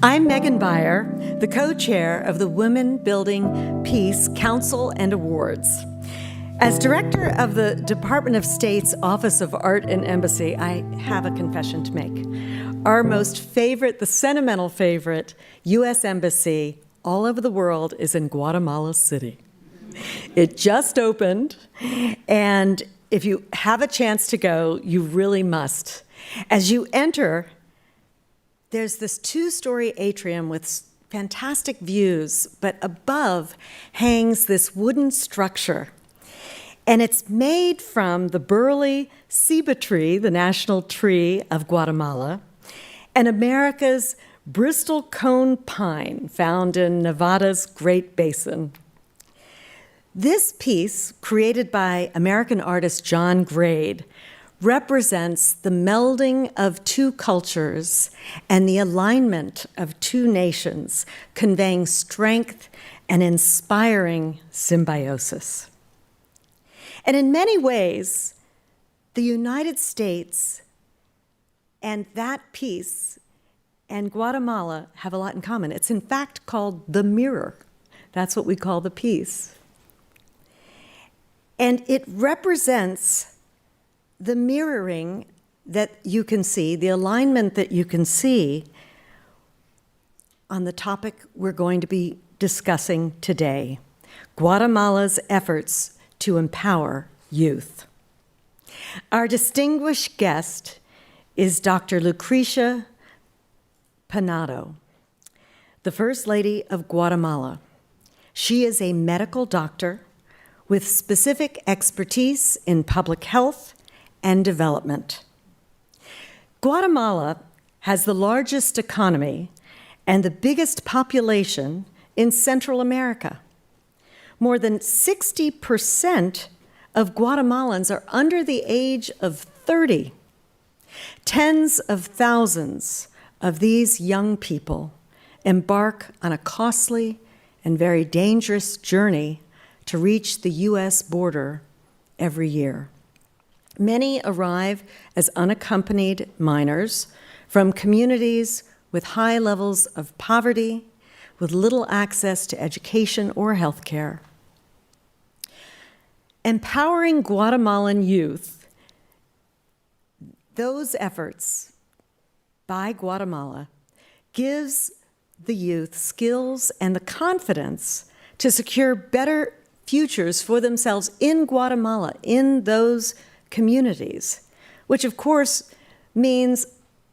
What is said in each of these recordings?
I'm Megan Beyer, the co-chair of the Women Building Peace Council and Awards. As director of the Department of State's Office of Art and Embassy, I have a confession to make. Our most favorite, the sentimental favorite, U.S. Embassy all over the world is in Guatemala City. It just opened, and if you have a chance to go, you really must. As you enter, there's this two-story atrium with fantastic views, but above hangs this wooden structure. And it's made from the burly ceiba tree, the national tree of Guatemala, and America's Bristol cone pine, found in Nevada's Great Basin. This piece, created by American artist John Grade, represents the melding of two cultures and the alignment of two nations, conveying strength and inspiring symbiosis. And in many ways, the United States and that piece and Guatemala have a lot in common. It's in fact called the mirror. That's what we call the piece. And it represents the mirroring that you can see, the alignment that you can see on the topic we're going to be discussing today, Guatemala's efforts to empower youth. Our distinguished guest is Dr. Lucrecia Peinado, the First Lady of Guatemala. She is a medical doctor with specific expertise in public health and development. Guatemala has the largest economy and the biggest population in Central America. More than 60% of Guatemalans are under the age of 30. Tens of thousands of these young people embark on a costly and very dangerous journey to reach the U.S. border every year. Many arrive as unaccompanied minors from communities with high levels of poverty, with little access to education or health care. Empowering Guatemalan youth, those efforts by Guatemala gives the youth skills and the confidence to secure better futures for themselves in Guatemala, in those communities, which of course means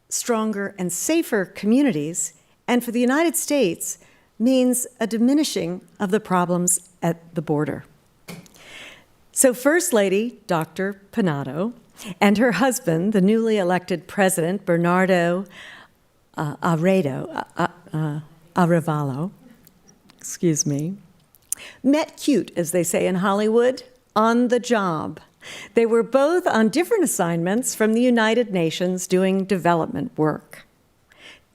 stronger and safer communities, and for the United States means a diminishing of the problems at the border. So First Lady, Dr. Peinado, and her husband, the newly elected president, Bernardo Arevalo, met cute, as they say in Hollywood, on the job. They were both on different assignments from the United Nations doing development work.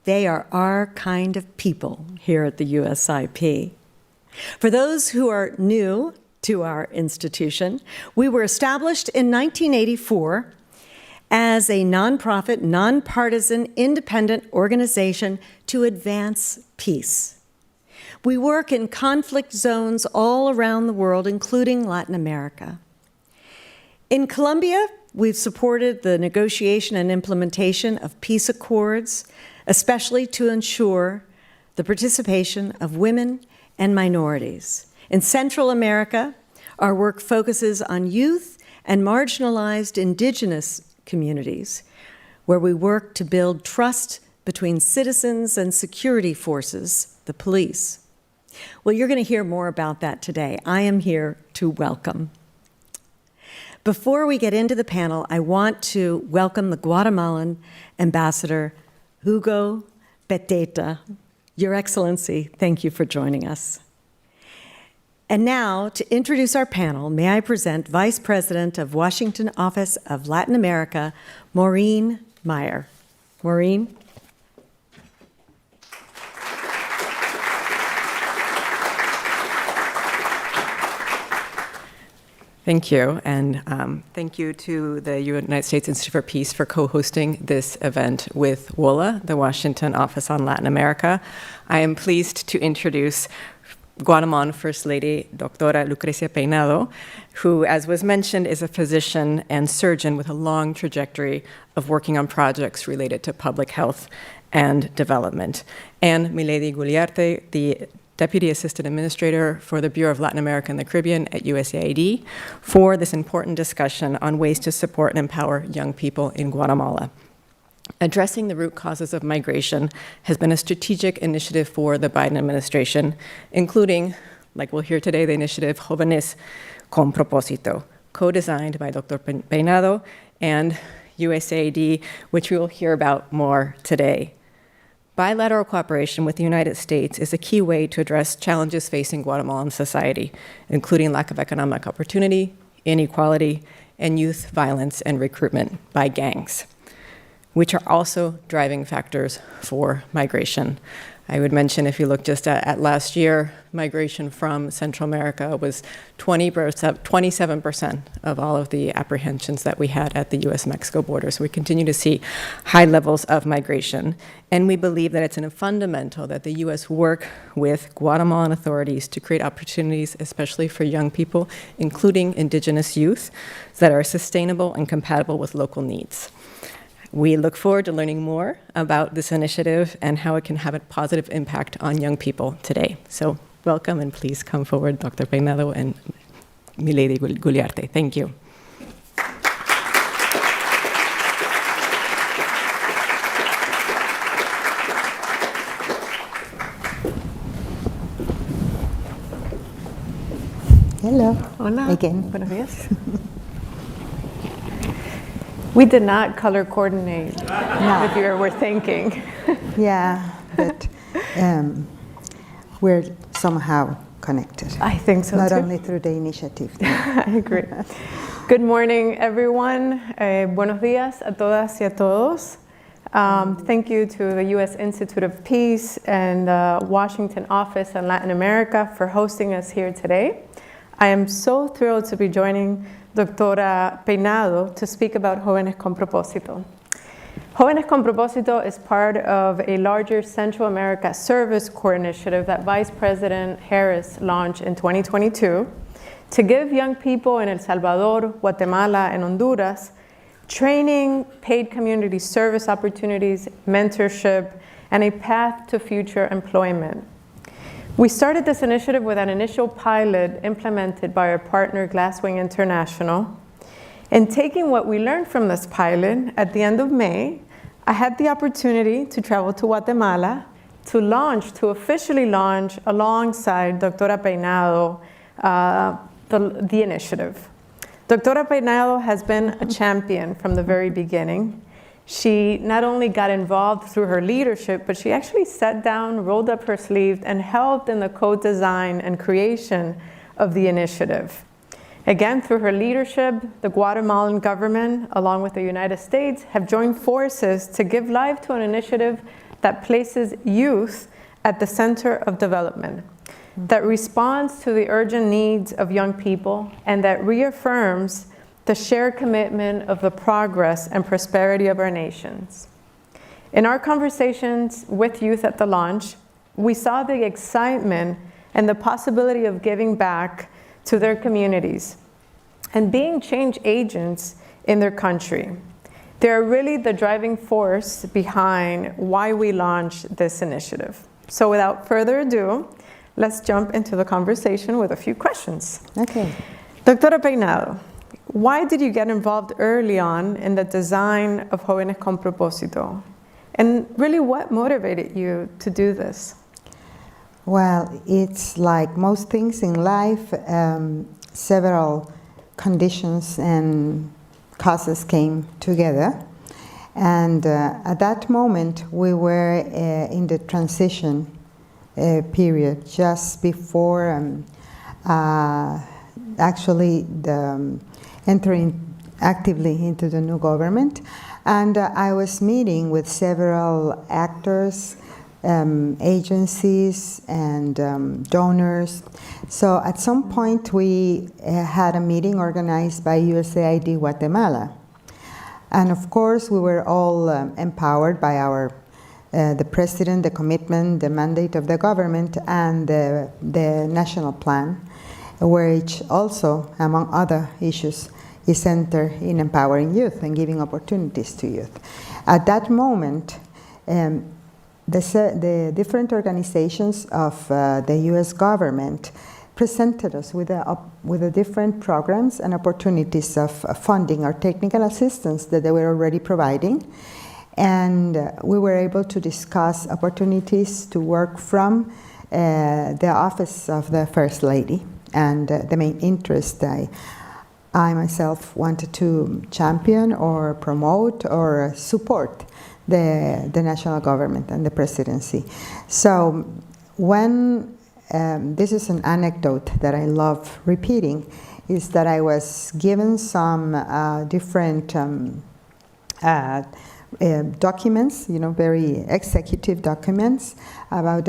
They are our kind of people here at the USIP. For those who are new to our institution, we were established in 1984 as a nonprofit, nonpartisan, independent organization to advance peace. We work in conflict zones all around the world, including Latin America. In Colombia, we've supported the negotiation and implementation of peace accords, especially to ensure the participation of women and minorities. In Central America, our work focuses on youth and marginalized indigenous communities, where we work to build trust between citizens and security forces, the police. Well, you're going to hear more about that today. I am here to welcome. Before we get into the panel, I want to welcome the Guatemalan Ambassador, Hugo Beteta. Your Excellency, thank you for joining us. And now, to introduce our panel, may I present Vice President of Washington Office of Latin America, Maureen Meyer. Maureen? Thank you, and thank you to the United States Institute for Peace for co-hosting this event with WOLA, the Washington Office on Latin America. I am pleased to introduce Guatemalan First Lady, Doctora Lucrecia Peinado, who, as was mentioned, is a physician and surgeon with a long trajectory of working on projects related to public health and development. And Milady Guliarte, the Deputy Assistant Administrator for the Bureau of Latin America and the Caribbean at USAID, for this important discussion on ways to support and empower young people in Guatemala. Addressing the root causes of migration has been a strategic initiative for the Biden administration, including, like we'll hear today, the initiative Jovenes con Propósito, co-designed by Dr. Peinado and USAID, which we will hear about more today. Bilateral cooperation with the United States is a key way to address challenges facing Guatemalan society, including lack of economic opportunity, inequality, and youth violence and recruitment by gangs, which are also driving factors for migration. I would mention, if you look just at last year, migration from Central America was 27% of all of the apprehensions that we had at the US-Mexico border. So we continue to see high levels of migration. And we believe that it's fundamental that the US work with Guatemalan authorities to create opportunities, especially for young people, including indigenous youth, that are sustainable and compatible with local needs. We look forward to learning more about this initiative and how it can have a positive impact on young people today. So welcome, and please come forward, Dr. Peinado and Milady Guliarte. Thank you. Hello. Hola. Again. Buenos días. We did not color coordinate with you, we're thinking. Yeah, but we're somehow connected. I think so, Not too. only through the initiative. I agree. Good morning, everyone. Buenos días a todas y a todos. Thank you to the U.S. Institute of Peace and the Washington Office in Latin America for hosting us here today. I am so thrilled to be joining Doctora Peinado to speak about Jovenes con Propósito. Jovenes con Propósito is part of a larger Central America Service Corps initiative that Vice President Harris launched in 2022 to give young people in El Salvador, Guatemala, and Honduras training, paid community service opportunities, mentorship, and a path to future employment. We started this initiative with an initial pilot implemented by our partner Glasswing International. And taking what we learned from this pilot, at the end of May, I had the opportunity to travel to Guatemala to officially launch alongside Doctora Peinado the initiative. Doctora Peinado has been a champion from the very beginning. She not only got involved through her leadership, but she actually sat down, rolled up her sleeves, and helped in the co-design and creation of the initiative. Again, through her leadership, the Guatemalan government, along with the United States, have joined forces to give life to an initiative that places youth at the center of development, that responds to the urgent needs of young people, and that reaffirms the shared commitment of the progress and prosperity of our nations. In our conversations with youth at the launch, we saw the excitement and the possibility of giving back to their communities and being change agents in their country. They're really the driving force behind why we launched this initiative. So without further ado, let's jump into the conversation with a few questions. Okay. Doctora Peinado, why did you get involved early on in the design of Jovenes con Propósito? And really, what motivated you to do this? Well, it's like most things in life, several conditions and causes came together. And at that moment, we were in the transition period, just before actually entering actively into the new government. And I was meeting with several actors, agencies and donors. So at some point we had a meeting organized by USAID Guatemala. And of course we were all empowered by the president, the commitment, the mandate of the government, and the national plan, which also, among other issues, is centered in empowering youth and giving opportunities to youth. At that moment, the different organizations of the U.S. government presented us with the different programs and opportunities of funding or technical assistance that they were already providing. And we were able to discuss opportunities to work from the office of the First Lady. And the main interest I myself wanted to champion or promote or support the national government and the presidency. So when, this is an anecdote that I love repeating, is that I was given some different documents, very executive documents about,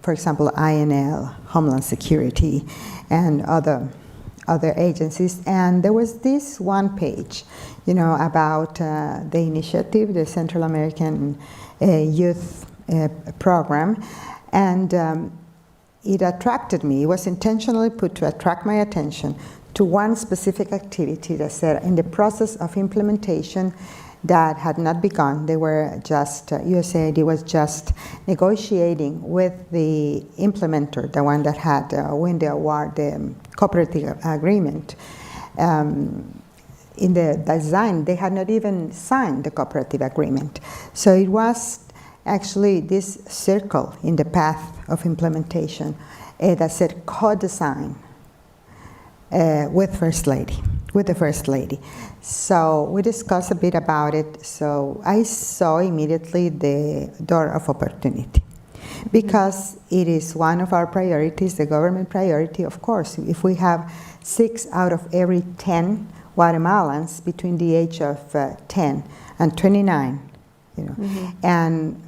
for example, INL, Homeland Security, and other agencies. And there was this one page, about the initiative, the Central American Youth Program, and it attracted me. It was intentionally put to attract my attention to one specific activity that said in the process of implementation that had not begun. They were just, USAID was just negotiating with the implementer, the one that had won the award, the cooperative agreement. In the design, they had not even signed the cooperative agreement. So it was actually this circle in the path of implementation that said co-design with the First Lady. So we discussed a bit about it. So I saw immediately the door of opportunity, because it is one of our priorities, the government priority, of course. If we have 6 out of every 10 Guatemalans between the age of 10 and 29, and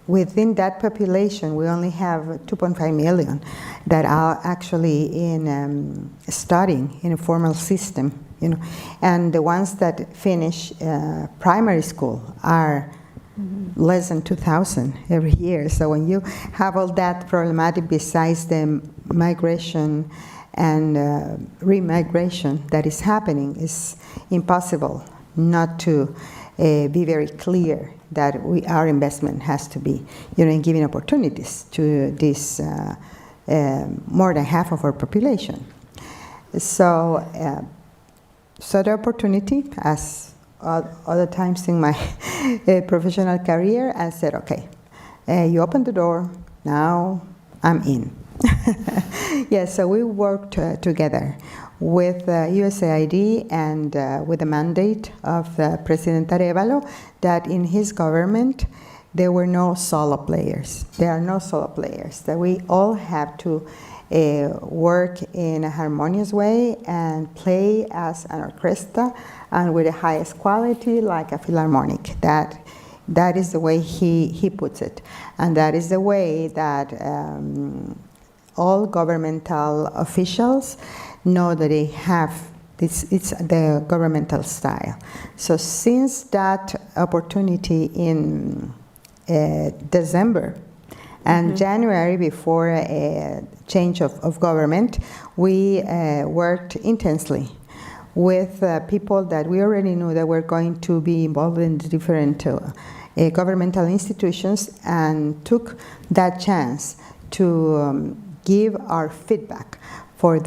within that population, we only have 2.5 million that are actually in studying in a formal system, and the ones that finish primary school are less than 2,000 every year. So when you have all that problematic besides the migration and remigration that is happening, it's impossible not to be very clear that our investment has to be, in giving opportunities to this more than half of our population. So, the opportunity, as other times in my professional career, I said, okay, you opened the door, now I'm in. So we worked together with USAID and with the mandate of President Arevalo that in his government there were no solo players. There are no solo players, that we all have to work in a harmonious way and play as an orchestra and with the highest quality, like a philharmonic. That is the way he puts it. And that is the way that all governmental officials know that they have it's the governmental style. So since that opportunity in December and January, before a change of government, we worked intensely with people that we already knew that were going to be involved in the different governmental institutions, and took that chance to give our feedback for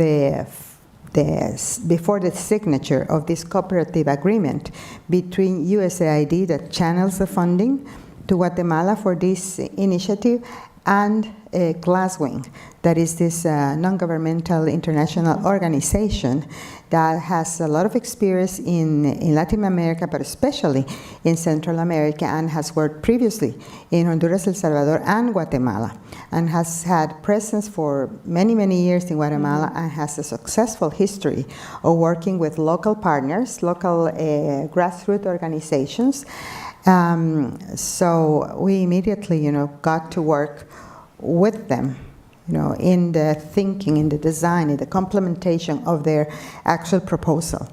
before the signature of this cooperative agreement between USAID, that channels the funding to Guatemala for this initiative, and Glasswing, that is this non-governmental international organization that has a lot of experience in Latin America, but especially in Central America, and has worked previously in Honduras, El Salvador, and Guatemala, and has had presence for many, many years in Guatemala, and has a successful history of working with local partners, local grassroots organizations, So we immediately, got to work with them, in the thinking, in the design, in the complementation of their actual proposal,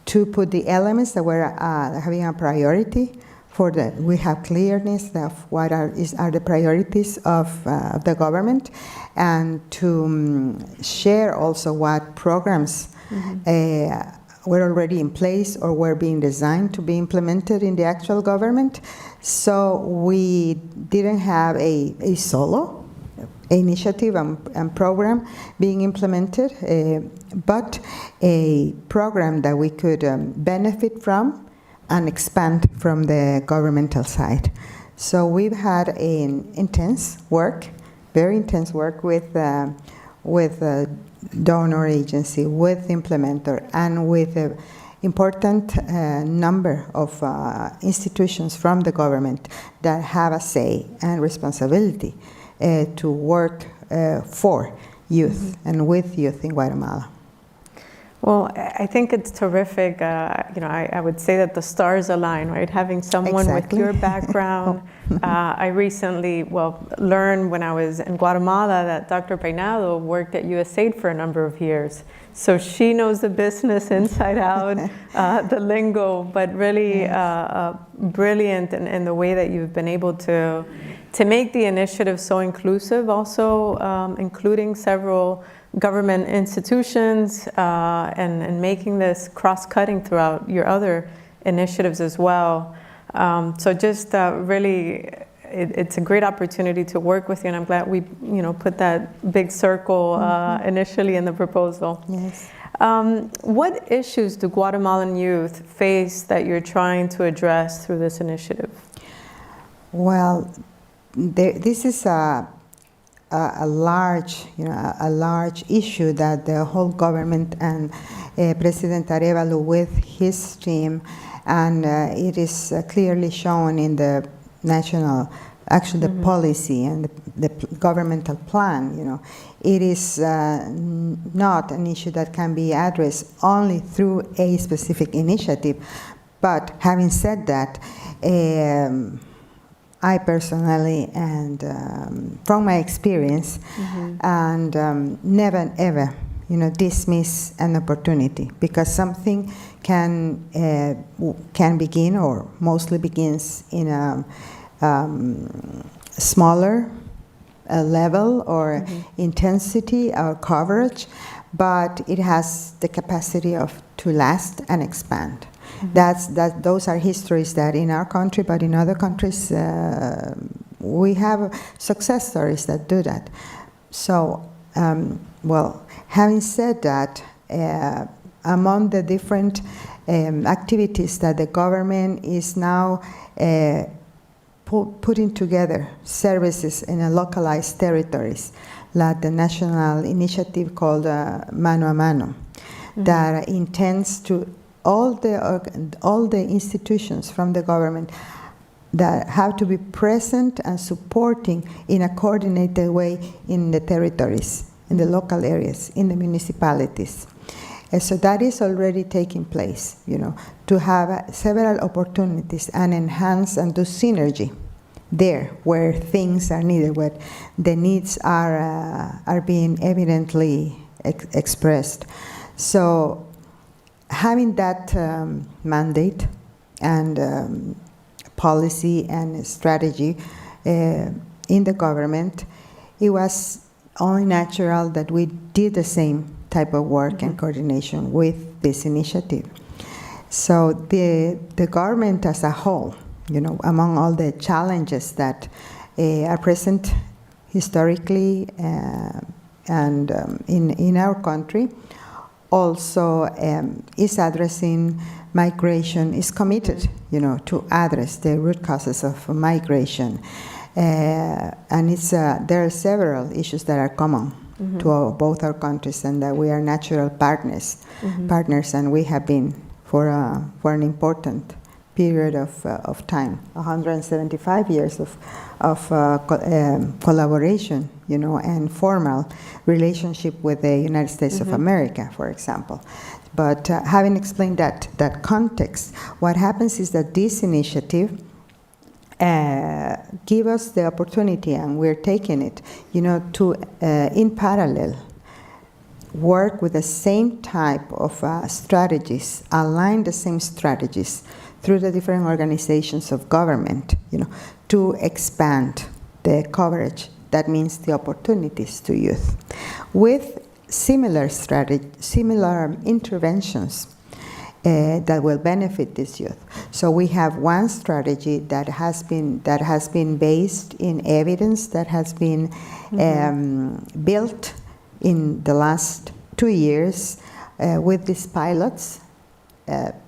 to put the elements that were having a priority we have clearness of what are the priorities of the government, and to share also what programs were already in place or were being designed to be implemented in the actual government. So we didn't have a solo initiative and program being implemented, but a program that we could benefit from and expand from the governmental side. So we've had an intense work, very intense work with donor agency, with implementer, and with an important number of institutions from the government that have a say and responsibility to work for youth and with youth in Guatemala. Well, I think it's terrific. I would say that the stars align, right? Having someone Exactly. with your background. I recently, learned when I was in Guatemala that Dr. Peinado worked at USAID for a number of years. So she knows the business inside out, the lingo, but really brilliant in the way that you've been able to make the initiative so inclusive, also including several government institutions, and making this cross-cutting throughout your other initiatives as well. So just really, it's a great opportunity to work with you, and I'm glad we put that big circle initially in the proposal. Yes. What issues do Guatemalan youth face that you're trying to address through this initiative? Well, this is a large issue that the whole government and President Arevalo with his team, and it is clearly shown in the national, the policy and the governmental plan. It is not an issue that can be addressed only through a specific initiative. But having said that, I personally, and from my experience, and never ever, dismiss an opportunity, because something can begin, or mostly begins, in a smaller level or intensity or coverage, but it has the capacity to last and expand. Those are histories that in our country, but in other countries, we have success stories that do that. So, having said that, among the different activities that the government is now putting together services in a localized territories, like the national initiative called Mano a Mano, that intends to all the institutions from the government that have to be present and supporting in a coordinated way in the territories, in the local areas, in the municipalities. And so that is already taking place, to have several opportunities and enhance and do synergy there where things are needed, where the needs are being evidently expressed. So having that mandate and policy and strategy in the government, it was only natural that we did the same type of work and coordination with this initiative. So the government as a whole, among all the challenges that are present historically and in our country, also is addressing migration, is committed, to address the root causes of migration. And there are several issues that are common to both our countries, and that we are natural partners, and we have been for an important period of time, 175 years of collaboration, and formal relationship with the United States of America, for example. But having explained that context, what happens is that this initiative give us the opportunity, and we're taking it, to in parallel work with the same type of strategies, align the same strategies through the different organizations of government, to expand the coverage. That means the opportunities to youth, with similar interventions that will benefit this youth. So we have one strategy that has been based in evidence that has been built in the last 2 years with these pilots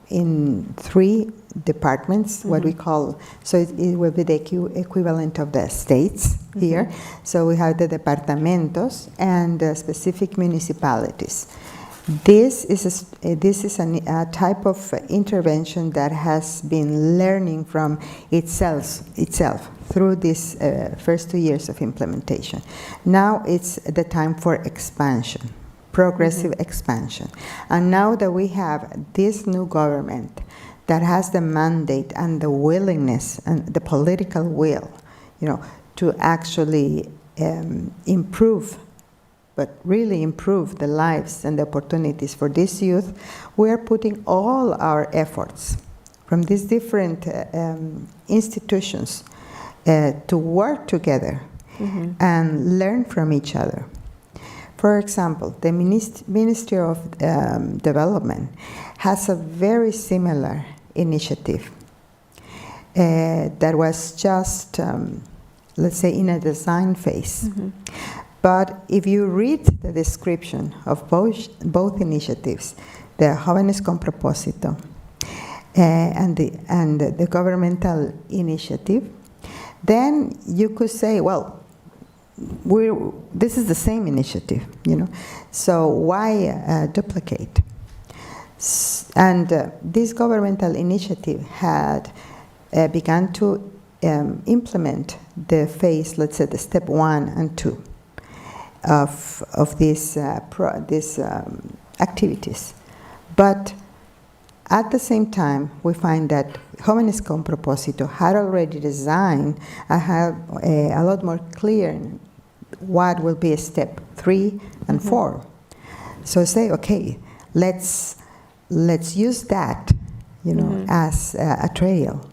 in 3 departments, what we call, so it will be the equivalent of the states here. So we have the departamentos and the specific municipalities. This is a type of intervention that has been learning from itself through these first 2 years of implementation. Now it's the time for expansion, progressive expansion. And now that we have this new government that has the mandate and the willingness and the political will, to actually improve, but really improve the lives and the opportunities for this youth, we are putting all our efforts from these different institutions to work together and learn from each other. For example, the Ministry of Development has a very similar initiative that was just, let's say, in a design phase. But if you read the description of both initiatives, the Jovenes con Propósito and the governmental initiative, then you could say, well, this is the same initiative, so why duplicate? And this governmental initiative had begun to implement the phase, let's say, the step 1 and 2 of these activities. But at the same time, we find that Jovenes con Propósito had already designed and have a lot more clear what will be step 3 and 4. So say, okay, let's use that, as a trail,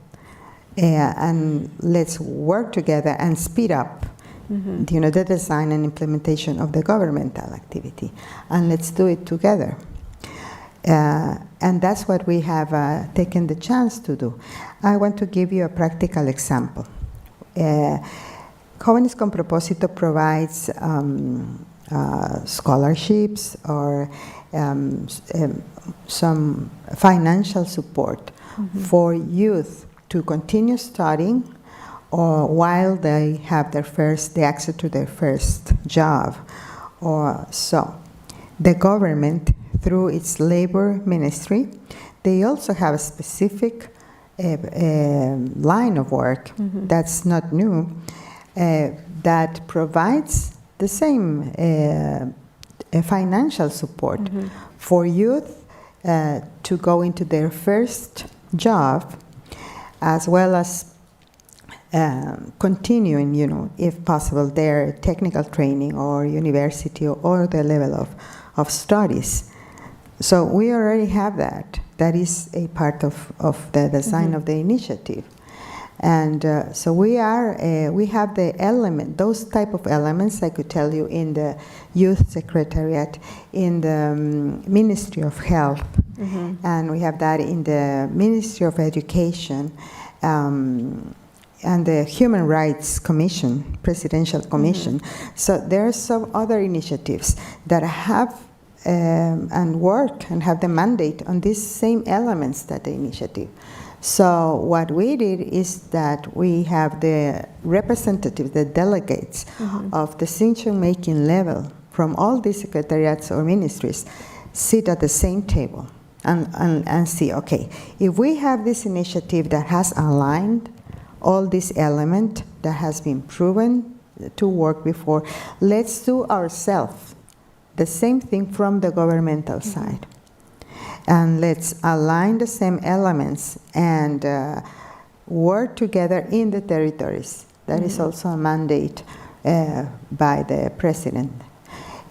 and let's work together and speed up, the design and implementation of the governmental activity, and let's do it together. And that's what we have taken the chance to do. I want to give you a practical example. Jovenes con Propósito provides scholarships or some financial support for youth to continue studying or while they have the access to their first job. Or so the government, through its labor ministry, they also have a specific line of work that's not new, that provides the same financial support for youth to go into their first job, as well as continuing, if possible, their technical training or university or the level of studies. So we already have that. That is a part of the design of the initiative. And so we have the those type of elements, I could tell you, in the Youth Secretariat, in the Ministry of Health, and we have that in the Ministry of Education, and the Human Rights Commission, Presidential Commission. So there are some other initiatives that have and work and have the mandate on these same elements that the initiative. So what we did is that we have the representatives, the delegates of decision-making level from all these secretariats or ministries sit at the same table and see, okay, if we have this initiative that has aligned all these elements that has been proven to work before, let's do ourselves the same thing from the governmental side. And let's align the same elements and work together in the territories. That is also a mandate by the president.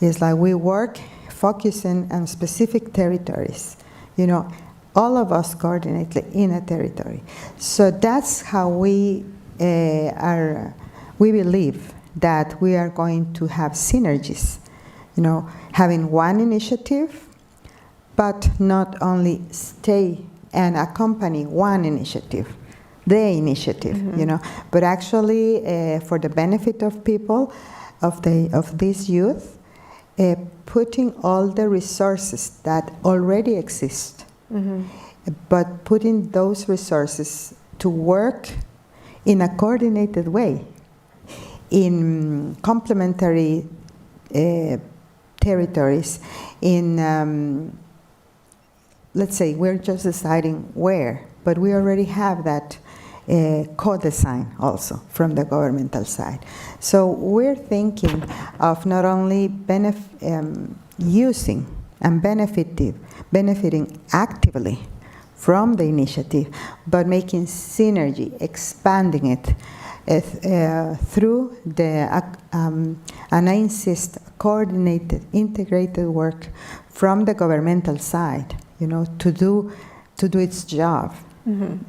It's like we work focusing on specific territories. You know, all of us coordinate in a territory. So that's how we believe that we are going to have synergies. You know, having one initiative, but not only stay and accompany one initiative, the initiative, you know, but actually for the benefit of people, of these youth, putting all the resources that already exist, but putting those resources to work in a coordinated way, in complementary territories, in, let's say, we're just deciding where, but we already have that co-design also from the governmental side. So we're thinking of not only using and benefiting actively from the initiative, but making synergy, expanding it through the, and I insist, coordinated, integrated work from the governmental side, you know, to do its job.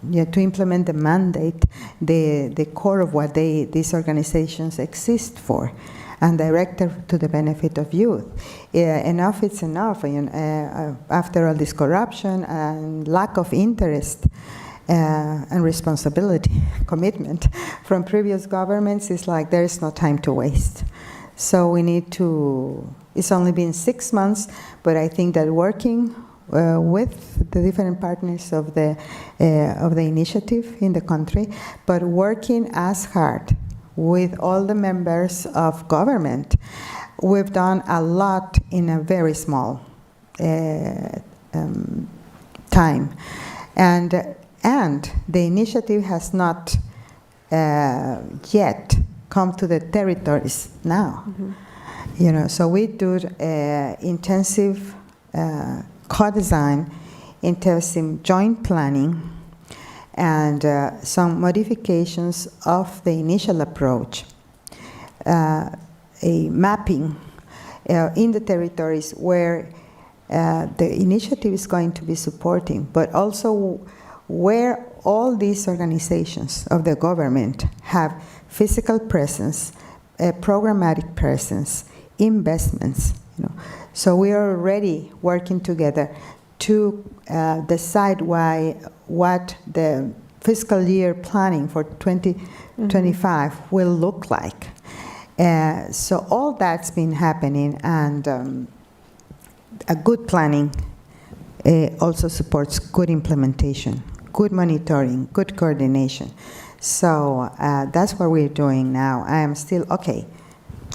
Yeah, to implement the mandate, the core of what these organizations exist for, and directed to the benefit of youth. Enough is enough. After all this corruption and lack of interest and responsibility, commitment from previous governments, it's like there is no time to waste. So we need to. It's only been 6 months, but I think that working with the different partners of the initiative in the country, but working as hard with all the members of government, we've done a lot in a very small time, and the initiative has not yet come to the territories now. You know, so we do intensive co-design, intensive joint planning, and some modifications of the initial approach, a mapping in the territories where the initiative is going to be supporting, but also where all these organizations of the government have physical presence, programmatic presence, investments, you know. So we are already working together to decide what the fiscal year planning for 2025 will look like. So all that's been happening, and a good planning also supports good implementation, good monitoring, good coordination. So that's what we're doing now. I am still,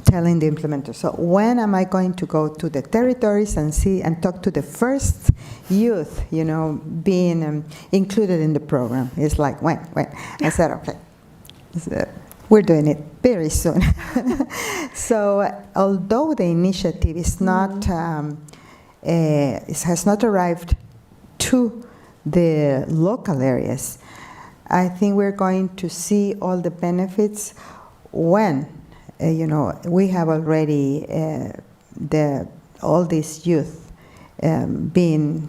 telling the implementer. So when am I going to go to the territories and see and talk to the first youth, you know, being included in the program? It's like, when? I said, okay, so we're doing it very soon. So although the initiative is not, it has not arrived to the local areas, I think we're going to see all the benefits when we have already all these youth being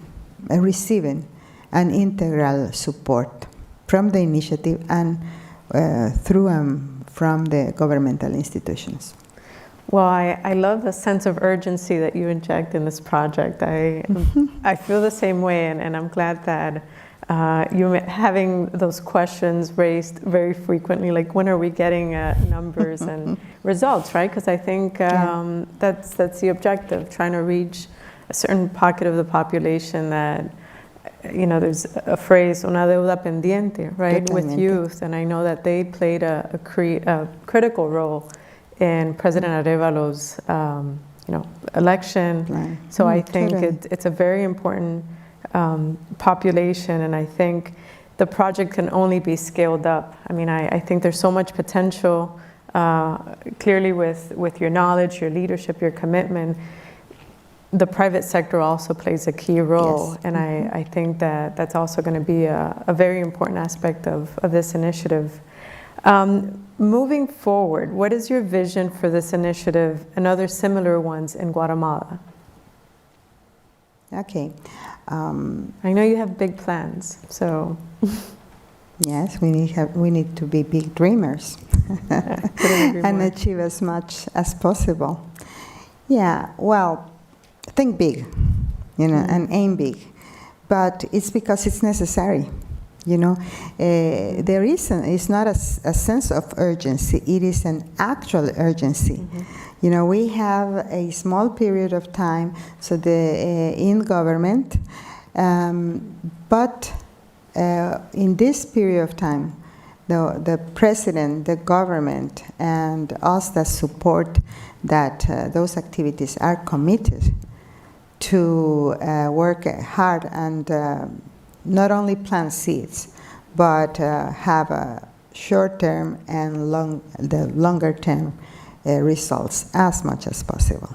receiving an integral support from the initiative and from the governmental institutions. Well, I love the sense of urgency that you inject in this project. I feel the same way, and I'm glad that you're having those questions raised very frequently, like when are we getting numbers and results, right? Because I think that's the objective, trying to reach a certain pocket of the population that, there's a phrase, una deuda pendiente, right, with youth, and I know that they played a critical role in President Arevalo's, election. Right. So I think it's a very important population, and I think the project can only be scaled up. I mean, I think there's so much potential, clearly with your knowledge, your leadership, your commitment. the private sector also plays a key role. Yes. And I think that that's also going to be a very important aspect of this initiative. Moving forward, what is your vision for this initiative and other similar ones in Guatemala? Okay. I know you have big plans, so. Yes, we need to be big dreamers Couldn't agree and more. achieve as much as possible. Yeah, well, think big, and aim big. But it's because it's necessary, it's not a sense of urgency, it is an actual urgency. We have a small period of time, so in government, but in this period of time, the president, the government, and us that support that those activities are committed to work hard and not only plant seeds, but have a short-term and the longer-term results as much as possible.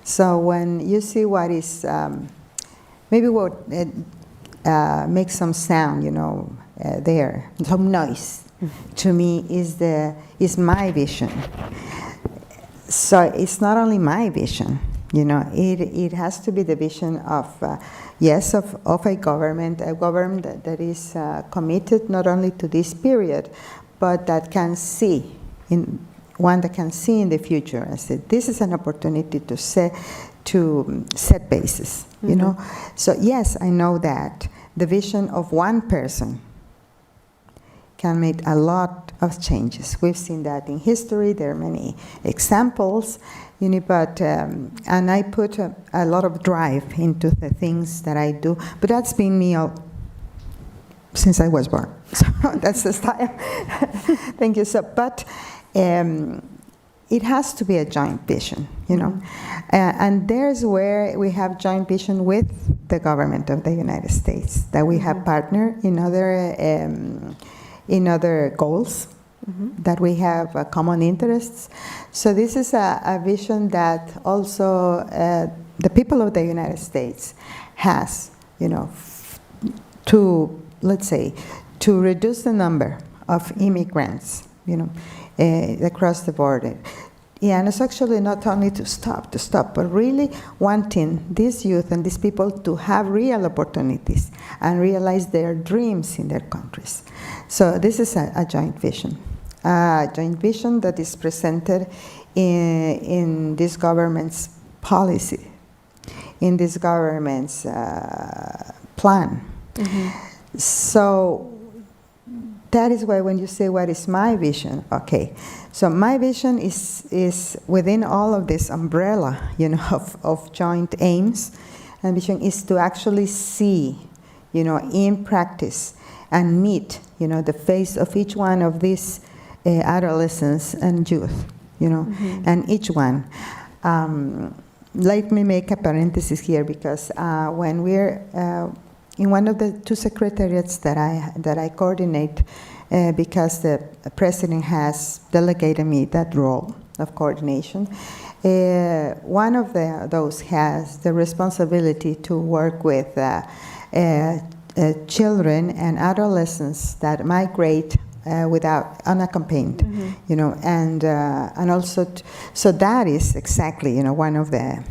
So when you see what is, maybe what makes some sound, there, some noise, to me is my vision. So it's not only my vision, it has to be the vision of, yes, of a government that is committed not only to this period, but that can see, one that can see in the future. I said, this is an opportunity to set bases, So yes, I know that the vision of one person can make a lot of changes. We've seen that in history. There are many examples, but and I put a lot of drive into the things that I do. But that's been me since I was born. So that's the style. Thank you. So, but it has to be a joint vision, and there's where we have joint vision with the government of the United States, that we have partnered in other goals, that we have common interests. So this is a vision that also the people of the United States has, to, let's say, to reduce the number of immigrants, across the border. Yeah, and it's actually not only to stop, but really wanting these youth and these people to have real opportunities and realize their dreams in their countries. So this is a joint vision that is presented in this government's policy, in this government's plan. So that is why when you say, what is my vision? Okay, so my vision is within all of this umbrella, of joint aims, and vision is to actually see, in practice and meet, the face of each one of these adolescents and youth, and each one. Let me make a parenthesis here, because when we're in one of the two secretariats that I coordinate, because the president has delegated me that role of coordination. One of those has the responsibility to work with children and adolescents that migrate without unaccompanied, and also so that is exactly one of the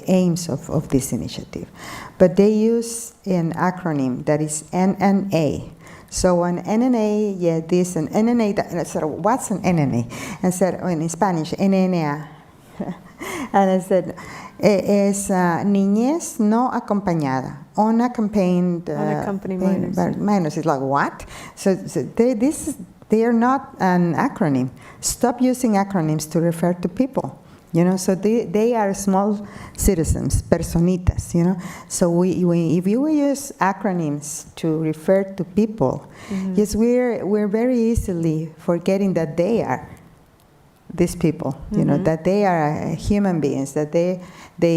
aims of this initiative. But they use an acronym that is NNA. So an NNA, this, and NNA, I said, what's an NNA? I said, in Spanish, NNA. And I said, es niñez no acompañada, unaccompanied minors. It's like, what? So they are not an acronym. Stop using acronyms to refer to people. So they are small citizens, personitas, So if you use acronyms to refer to people, yes, we're very easily forgetting that they are these people, that they are human beings, that they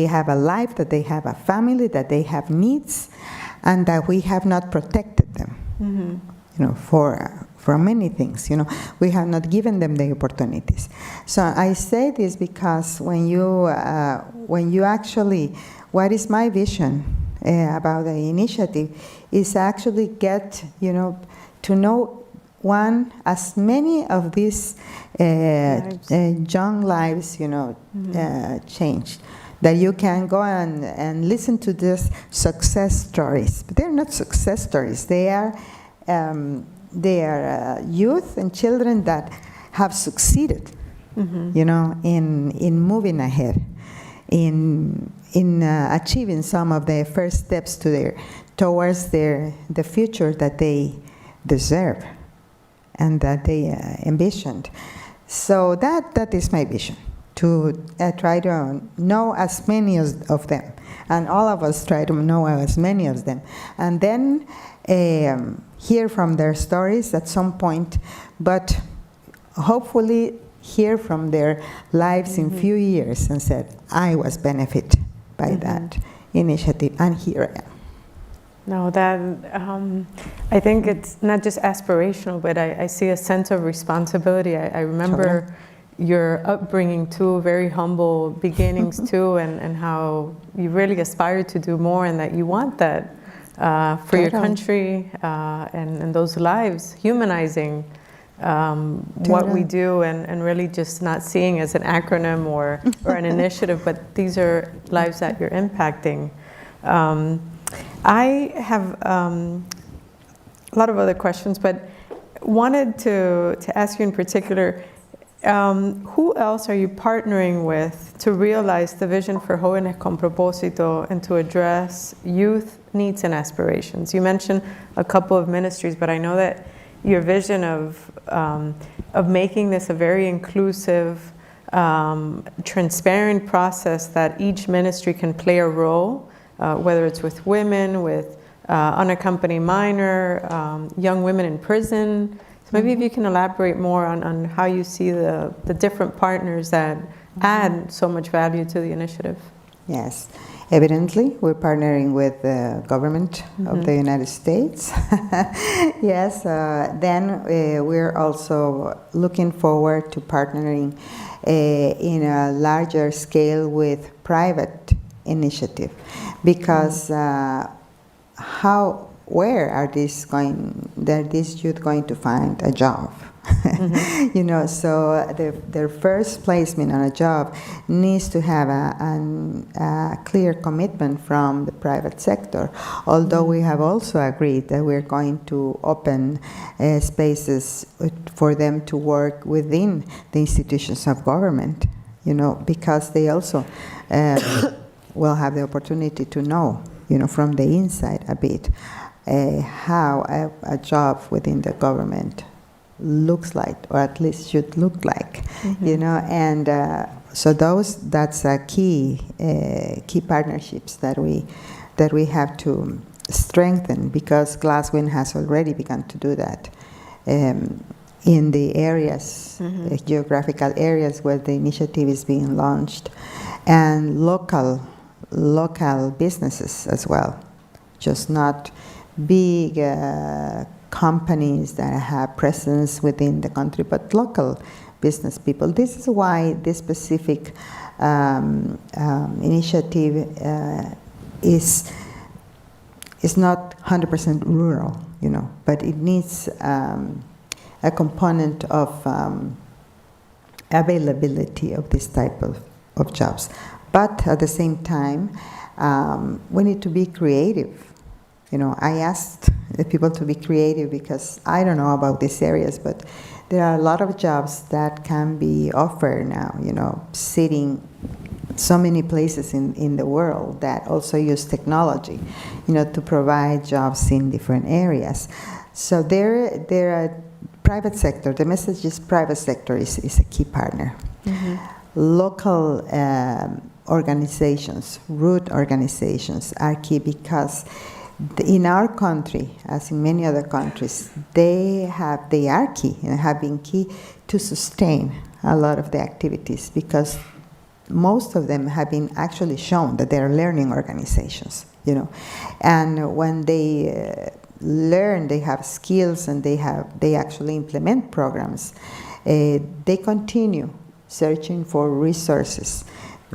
have a life, that they have a family, that they have needs, and that we have not protected them, from many things. We have not given them the opportunities. So I say this because when you actually, what is my vision about the initiative is actually get, to know as many of these young lives, changed. That you can go and listen to these success stories, but they're not success stories. They are youth and children that have succeeded, in moving ahead, in achieving some of the first steps towards the future that they deserve and that they envisioned. So that is my vision, to try to know as many of them, and all of us try to know as many of them, and then hear from their stories at some point, but hopefully hear from their lives in few years and said, I was benefited by that initiative, and here I am. No, that I think it's not just aspirational, but I see a sense of responsibility. I remember your upbringing too, very humble beginnings too, and how you really aspire to do more, and that you want that for your country and those lives, humanizing what we do, and really just not seeing as an acronym or an initiative, but these are lives that you're impacting. I have a lot of other questions, but wanted to ask you in particular, who else are you partnering with to realize the vision for Jovenes con Propósito and to address youth needs and aspirations? You mentioned a couple of ministries, but I know that your vision of making this a very inclusive, transparent process that each ministry can play a role, whether it's with women, with unaccompanied minor, young women in prison. So maybe if you can elaborate more on how you see the different partners that add so much value to the initiative. Yes. Evidently, we're partnering with the government of the United States. Yes. Then we're also looking forward to partnering in a larger scale with private initiative, because where are these youth going to find a job? So their first placement on a job needs to have a clear commitment from the private sector, although we have also agreed that we're going to open spaces for them to work within the institutions of government, because they also will have the opportunity to know, from the inside a bit, how a job within the government looks like, or at least should look like, and so that's a key partnerships that we have to strengthen, because Glasswing has already begun to do that in the areas, geographical areas where the initiative is being launched, and local businesses as well, just not big companies that have presence within the country, but local business people. This is why this specific initiative is not 100% rural, but it needs a component of availability of this type of jobs. But at the same time, we need to be creative. I asked the people to be creative because I don't know about these areas, but there are a lot of jobs that can be offered now, sitting so many places in the world that also use technology, to provide jobs in different areas. So there are private sector, the message is private sector is a key partner. Local organizations, root organizations are key, because in our country, as in many other countries, they are key and have been key to sustain a lot of the activities, because most of them have been actually shown that they are learning organizations, and when they learn, they have skills, and they actually implement programs, they continue searching for resources.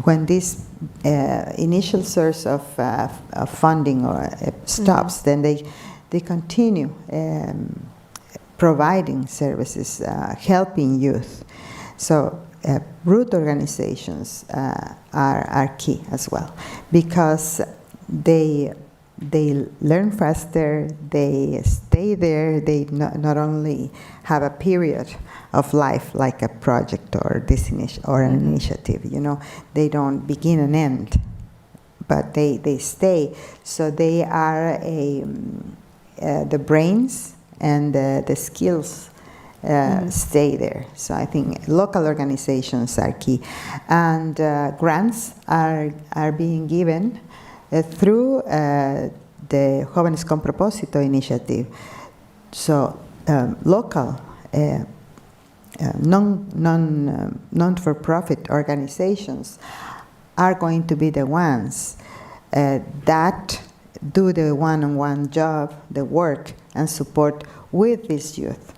When this initial source of funding stops, then they continue providing services, helping youth. So root organizations are key as well, because they learn faster, they stay there, they not only have a period of life like a project or an initiative, they don't begin and end, but they stay. So they are the brains and the skills stay there. So I think local organizations are key, and grants are being given through the Jovenes con Propósito initiative. So local non-for-profit organizations are going to be the ones that do the one-on-one job, the work and support with these youth.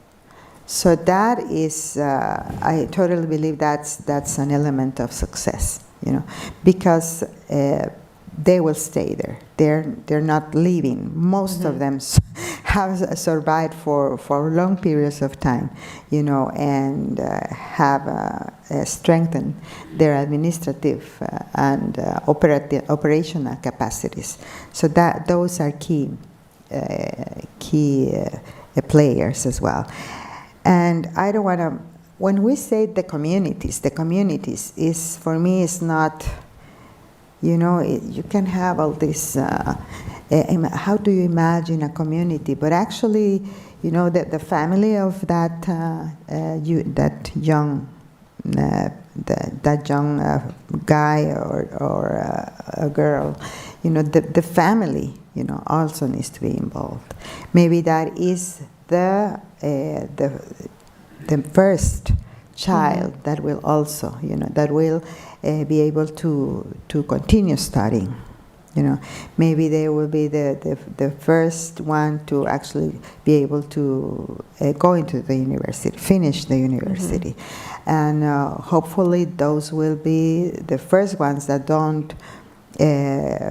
So that is, I totally believe that's an element of success, because they will stay there. They're not leaving. Most of them have survived for long periods of time, and have strengthened their administrative and operational capacities. So those are key players as well. And I don't want to. When we say the communities is, for me, is not. You can have all this, how do you imagine a community? But actually, the family of that young guy or a girl, the family, also needs to be involved. Maybe that is the first child that will also, that will be able to continue studying. Maybe they will be the first one to actually be able to go into the university, finish the university. And hopefully those will be the first ones that don't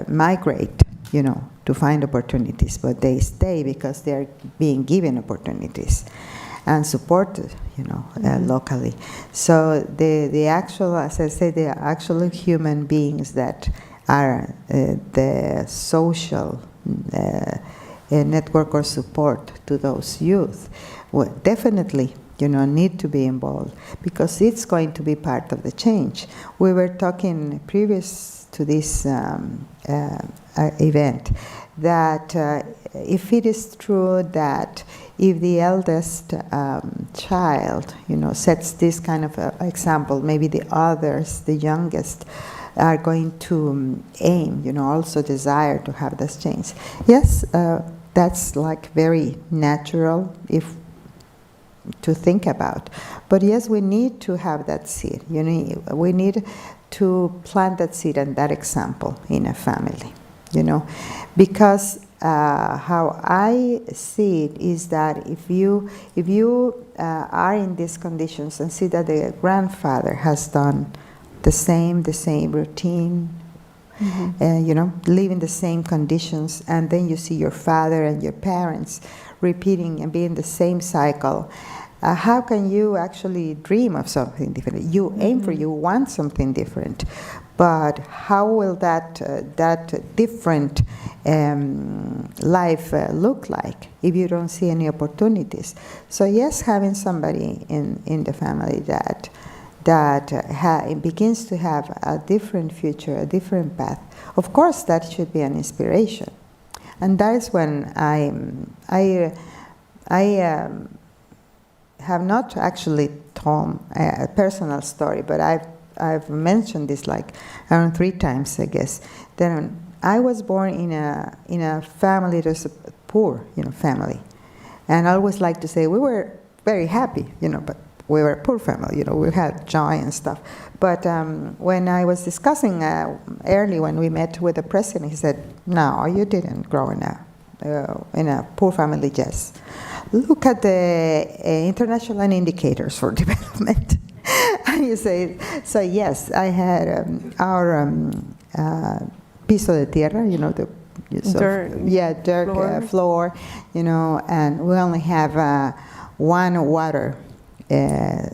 migrate, to find opportunities, but they stay because they're being given opportunities and supported, locally. So the actual, as I say, the actual human beings that are the social network or support to those youth will definitely, need to be involved, because it's going to be part of the change. We were talking previous to this event that if it is true that if the eldest child, sets this kind of example, maybe the others, the youngest, are going to aim, also desire to have this change. Yes, that's like very natural to think about. But yes, we need to have that seed. We need to plant that seed and that example in a family, because how I see it is that if you are in these conditions and see that the grandfather has done the same routine, live in the same conditions, and then you see your father and your parents repeating and being the same cycle, how can you actually dream of something different? You aim for, you want something different, but how will that different life look like if you don't see any opportunities? So yes, having somebody in the family that begins to have a different future, a different path, of course that should be an inspiration. And that is when I have not actually told a personal story, but I've mentioned this like around 3 times, I guess. Then I was born in a family that was a poor, family, and I always like to say we were very happy, but we were a poor family, we had joy and stuff. But when I was discussing early when we met with the president, he said, "No, you didn't grow in a poor family, yes. Look at the international indicators for development. And you say, so yes, I had our piso de tierra, you know, the Dirt. dirt floor, you know, and we only have one water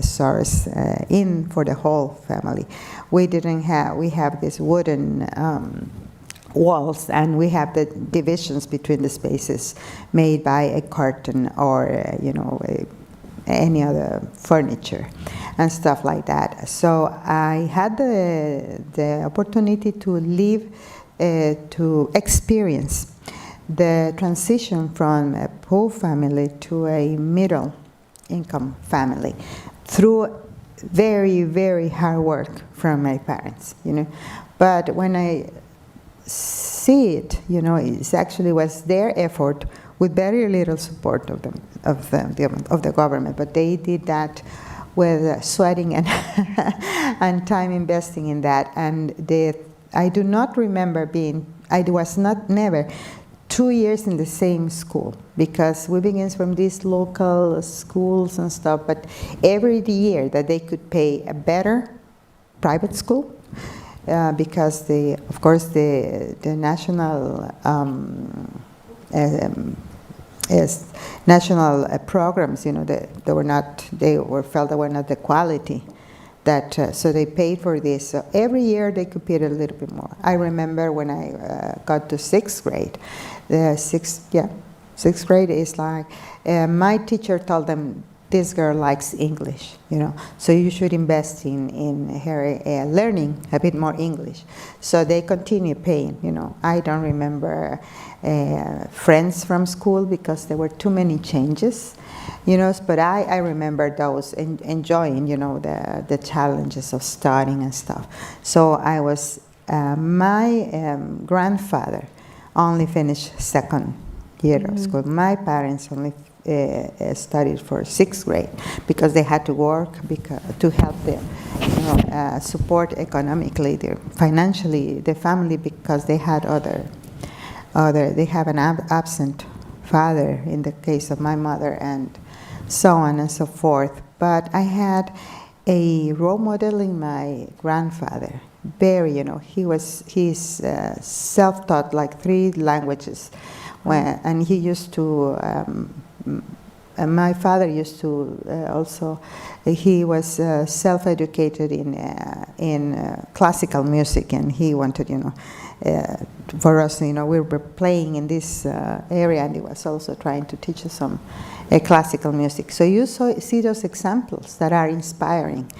source in for the whole family. We didn't have, we have these wooden walls, and we have the divisions between the spaces made by a curtain or, you know, any other furniture and stuff like that. So I had the opportunity to live, to experience the transition from a poor family to a middle income family through very, very hard work from my parents, you know. But when I see it, you know, it actually was their effort with very little support of the government, but they did that with sweating and and time investing in that. And I do not remember I was never 2 years in the same school, because we began from these local schools and stuff, but every year that they could pay a better private school, because of course the national national programs, you know, they felt they were not the quality that, so they paid for this. So every year they could pay a little bit more. I remember when I got to 6th grade, sixth grade is like, my teacher told them, this girl likes English, you know, so you should invest in her learning a bit more English. So they continue paying, you know. I don't remember friends from school because there were too many changes, you know, but I remember those enjoying, you know, the challenges of studying and stuff. So I was, my grandfather only finished 2nd year of school. My parents only studied for 6th grade because they had to work to help them, you know, support economically, financially, the family, because they had they have an absent father in the case of my mother, and so on and so forth. But I had a role model in my grandfather. Very, you know, he's self-taught, like 3 languages, and he used to. My father used to also. He was self-educated in classical music, and he wanted, you know, for us, you know, we were playing in this area, and he was also trying to teach us some classical music. So you see those examples that are inspiring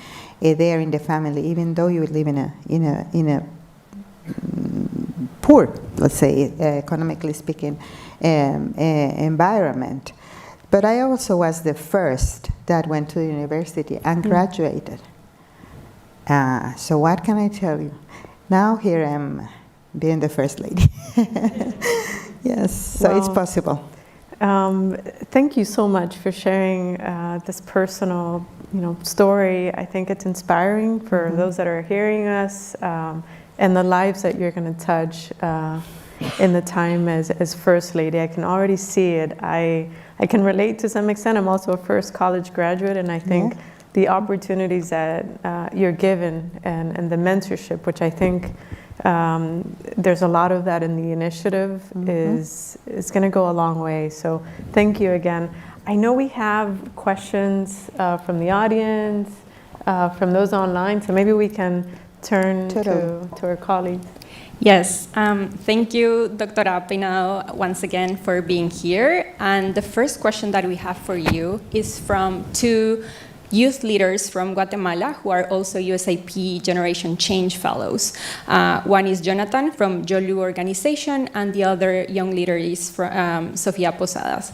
there in the family, even though you live in a poor, let's say, economically speaking, environment. But I also was the first that went to the university and graduated. So what can I tell you? Now here I am being the first lady. Yes, so Well, it's possible. Thank you so much for sharing this personal, you know, story. I think it's inspiring for those that are hearing us, and the lives that you're going to touch in the time as First Lady. I can already see it. I can relate to some extent. I'm also a first college graduate, and I think the opportunities that you're given and the mentorship, which I think there's a lot of that in the initiative, is going to go a long way. So thank you again. I know we have questions from the audience, from those online, so maybe we can turn to our colleagues. Yes, thank you, Dr. Peinado, once again for being here. And the first question that we have for you is from 2 youth leaders from Guatemala who are also USAID Generation Change Fellows. One is Jonathan from Yolu organization, and the other young leader is from Sofia Posadas.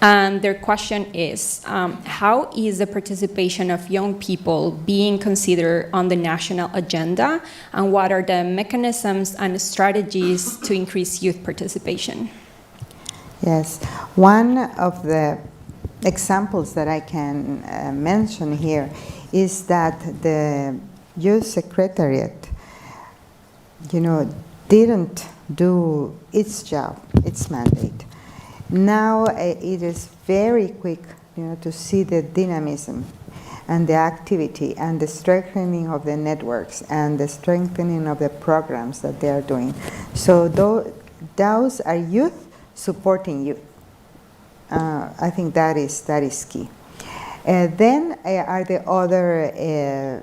And their question is, how is the participation of young people being considered on the national agenda, and what are the mechanisms and strategies to increase youth participation? Yes, one of the examples that I can mention here is that the Youth Secretariat, you know, didn't do its job, its mandate. Now it is very quick, to see the dynamism and the activity and the strengthening of the networks and the strengthening of the programs that they are doing. So those are youth supporting youth. I think that is key. Then are the other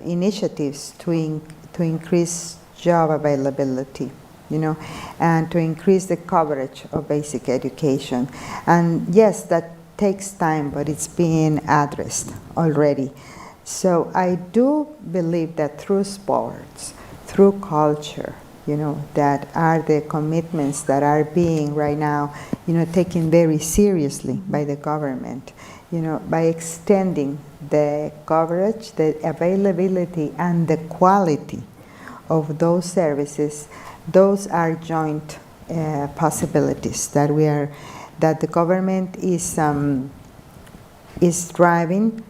initiatives to increase job availability, and to increase the coverage of basic education. And yes, that takes time, but it's being addressed already. So I do believe that through sports, through culture, that are the commitments that are being right now, taken very seriously by the government, by extending the coverage, the availability, and the quality of those services. Those are joint possibilities that the government is driving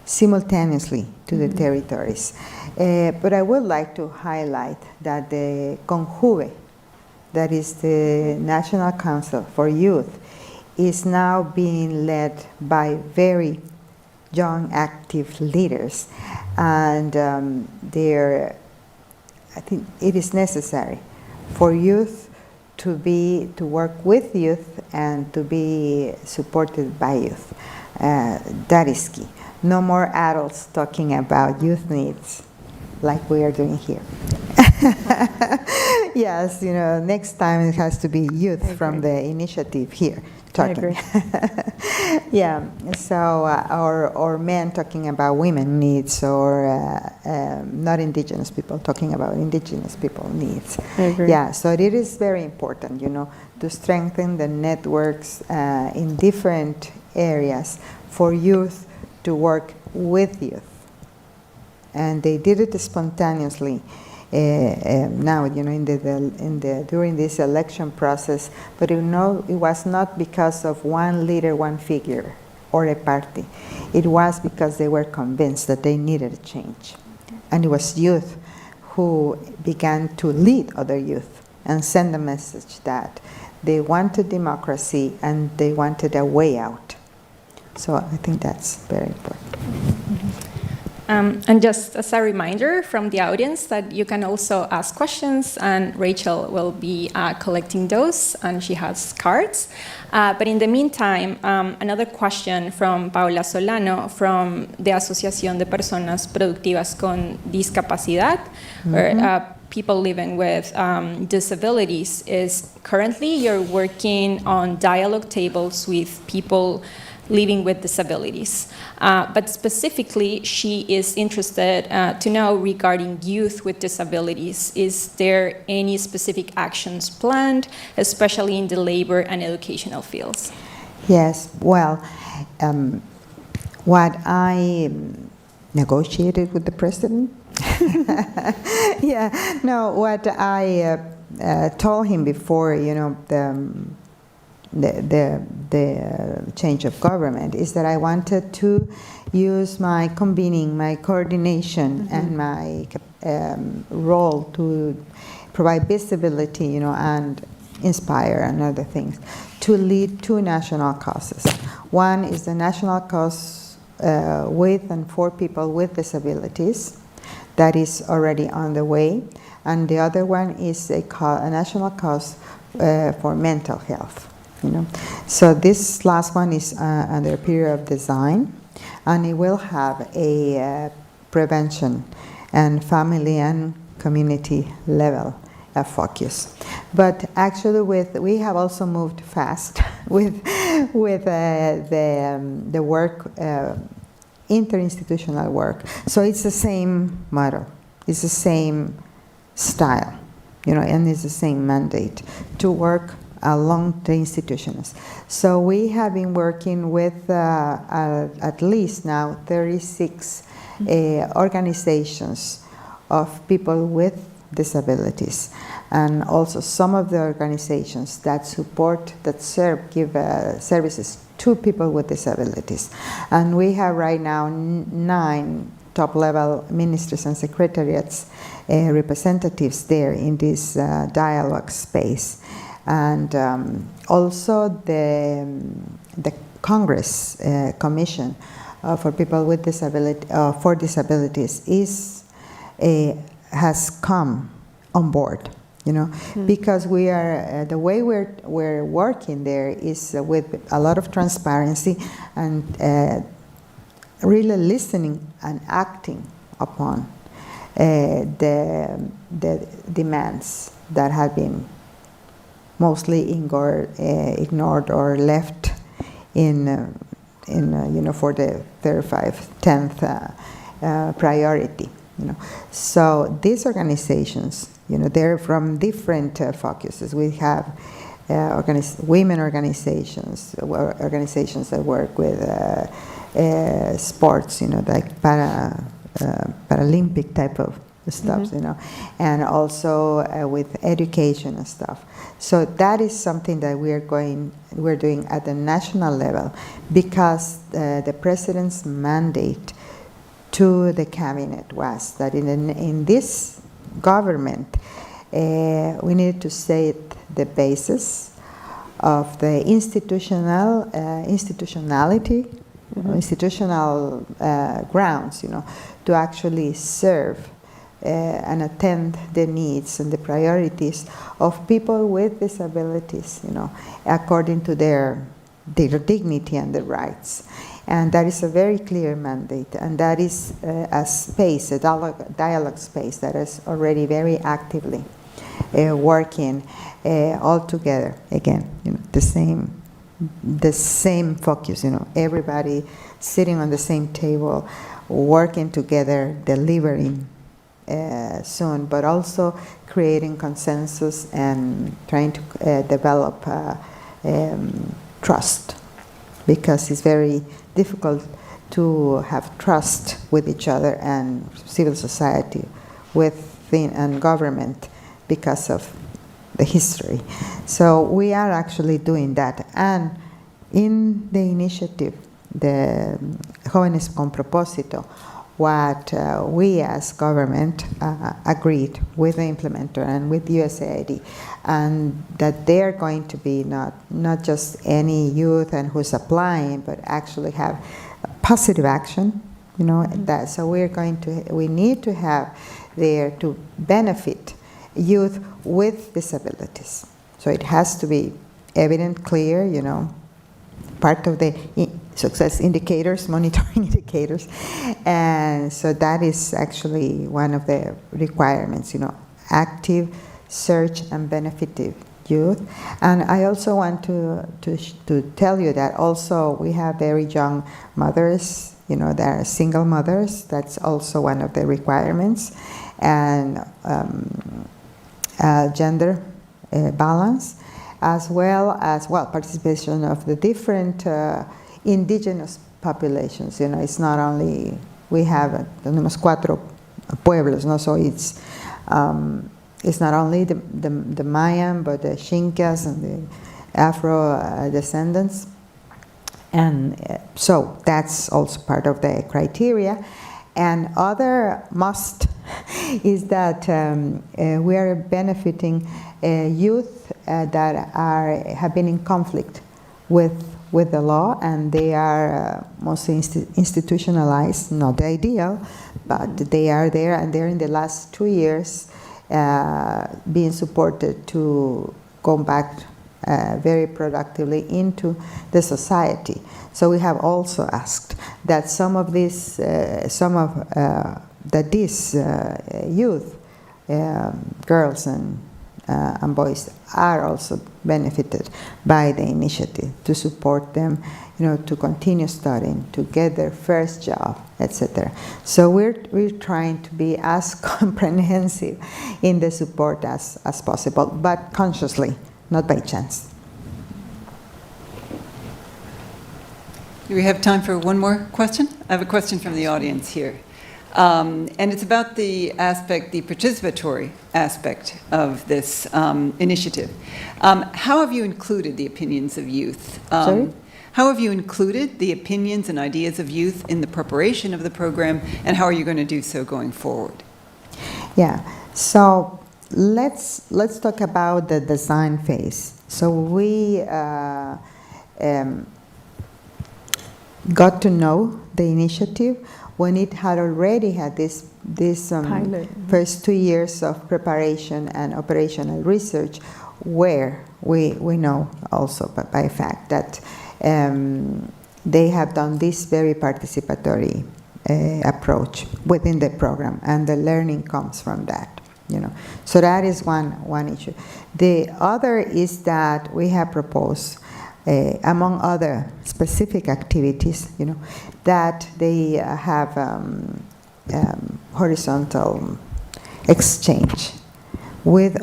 simultaneously to the territories. But I would like to highlight that the CONJUVE, that is the National Council for Youth, is now being led by very young, active leaders. And I think it is necessary for youth to work with youth and to be supported by youth. That is key. No more adults talking about youth needs like we are doing here. Yes, next time it has to be youth from the initiative here talking. Yeah, so or men talking about women needs, or not indigenous people talking about indigenous people needs. I agree. Yeah, so it is very important, to strengthen the networks in different areas for youth to work with youth. And they did it spontaneously now, during this election process. But it was not because of one leader, one figure, or a party. It was because they were convinced that they needed a change, and it was youth who began to lead other youth and send a message that they wanted democracy and they wanted a way out. So I think that's very important. And just as a reminder from the audience that you can also ask questions, and Rachel will be collecting those, and she has cards. But in the meantime, another question from Paula Solano from the Asociación de Personas Productivas con Discapacidad, or people living with disabilities, is currently you're working on dialogue tables with people living with disabilities. But specifically, she is interested to know regarding youth with disabilities. Is there any specific actions planned, especially in the labor and educational fields? Yes, well, what I negotiated with the president, what I told him before, the change of government, is that I wanted to use my convening, my coordination, and my role to provide visibility, and inspire and other things, to lead two national causes. One is the national cause with and for people with disabilities, that is already on the way, and the other one is a national cause for mental health. So this last one is under a period of design, and it will have a prevention and family and community level of focus. But actually, we have also moved fast with the work, interinstitutional work. So it's the same model, it's the same style, and it's the same mandate to work along the institutions. So we have been working with at least now 36 organizations of people with disabilities, and also some of the organizations that give services to people with disabilities. And we have right now 9 top-level ministers and secretariats representatives there in this dialogue space. And also the Congress Commission for People with Disabilities has come on board, because we are the way we're working there is with a lot of transparency and really listening and acting upon the demands that have been mostly ignored or left for the 10th priority. So these organizations, they're from different focuses. We have women organizations that work with sports, like Paralympic type of stuff, and also with education and stuff. So that is something that we're doing at the national level, because the president's mandate to the cabinet was that in this government we needed to set the basis of the institutionality, institutional grounds, to actually serve and attend the needs and the priorities of people with disabilities, according to their dignity and their rights. And that is a very clear mandate, and that is a space, a dialogue space that is already very actively working all together. Again, the same focus. Everybody sitting on the same table, working together, delivering soon, but also creating consensus and trying to develop trust, because it's very difficult to have trust with each other and civil society and government because of the history. So we are actually doing that. And in the initiative, the Jovenes con Propósito, what we as government agreed with the implementer and with USAID, and that they're going to be not just any youth and who's applying, but actually have positive action, that so we need to have there to benefit youth with disabilities. So it has to be evident, clear, part of the success indicators, monitoring indicators. And so that is actually one of the requirements, active, search, and benefitive youth. And I also want to tell you that also we have very young mothers, that are single mothers. That's also one of the requirements. And gender balance, as well as participation of the different indigenous populations. It's not only, we have tenemos 4 pueblos, so it's not only the Mayan, but the Xinkas and the Afro descendants. And so that's also part of the criteria. And other must is that we are benefiting youth that have been in conflict with the law, and they are mostly institutionalized, not ideal, but they are there, and they're in the last 2 years being supported to go back very productively into the society. So we have also asked that these youth, girls and boys, are also benefited by the initiative, to support them, to continue studying, to get their first job, etc. So we're trying to be as comprehensive in the support as possible, but consciously, not by chance. Do we have time for one more question? I have a question from the audience here. And it's about the participatory aspect of this initiative. How have you included the opinions of youth? Sorry? How have you included the opinions and ideas of youth in the preparation of the program, and how are you going to do so going forward? Yeah, so let's talk about the design phase. So we got to know the initiative when it had already had this Pilot. first 2 years of preparation and operational research, where we know also by fact that they have done this very participatory approach within the program, and the learning comes from that. So that is one issue. The other is that we have proposed, among other specific activities, that they have horizontal exchange with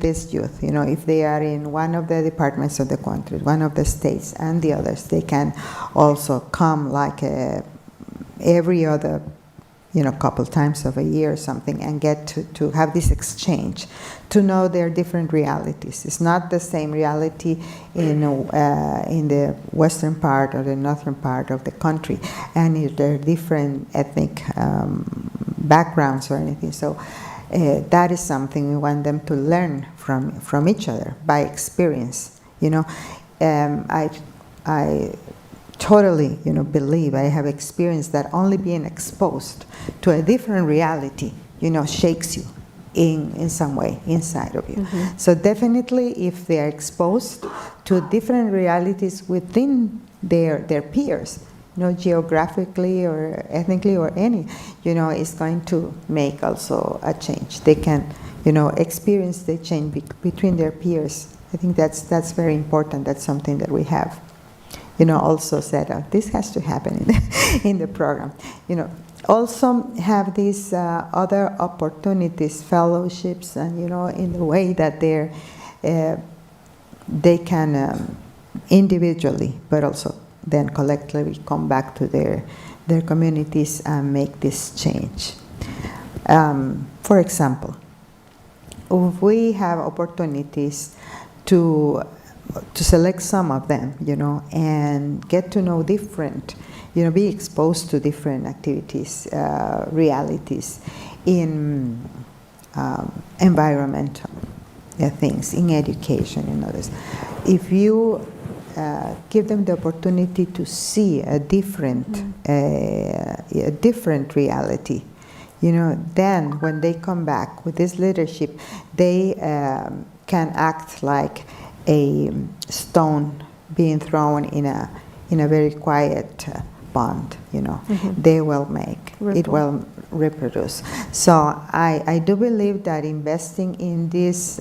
this youth. If they are in one of the departments of the country, one of the states, and the others, they can also come like every other couple times of a year or something, and get to have this exchange, to know their different realities. It's not the same reality in the western part or the northern part of the country, and there are different ethnic backgrounds or anything. So that is something we want them to learn from each other by experience. I totally, believe, I have experienced that only being exposed to a different reality, shakes you in some way inside of you. Mm-hmm. So definitely, if they are exposed to different realities within their peers, geographically or ethnically or any, it's going to make also a change. They can, experience the change between their peers. I think that's very important. That's something that we have, also said, this has to happen in the program. Also have these other opportunities, fellowships, and, in the way that they can individually, but also then collectively come back to their communities and make this change. For example, if we have opportunities to select some of them, and get to know different, be exposed to different activities, realities in environmental things, in education and others. If you give them the opportunity to see a different reality, then when they come back with this leadership, they can act like a stone being thrown in a very quiet pond. Mm-hmm. They will make it will reproduce. So I do believe that investing in these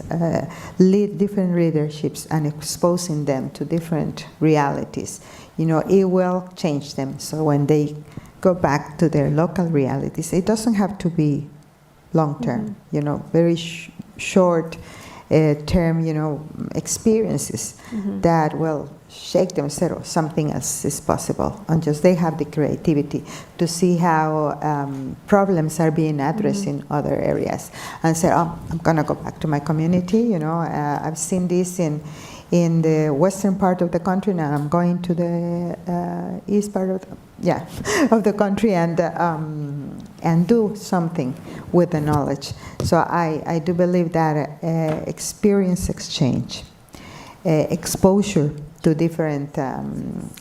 different leaderships and exposing them to different realities, it will change them. So when they go back to their local realities, it doesn't have to be long term. Mm-hmm. Very short term, experiences that will shake them, say, oh, something else is possible. And just they have the creativity to see how problems are being addressed in other areas, and say, oh, I'm going to go back to my community. I've seen this in the western part of the country. Now I'm going to the east part of the country and do something with the knowledge. So I do believe that experience exchange, exposure to different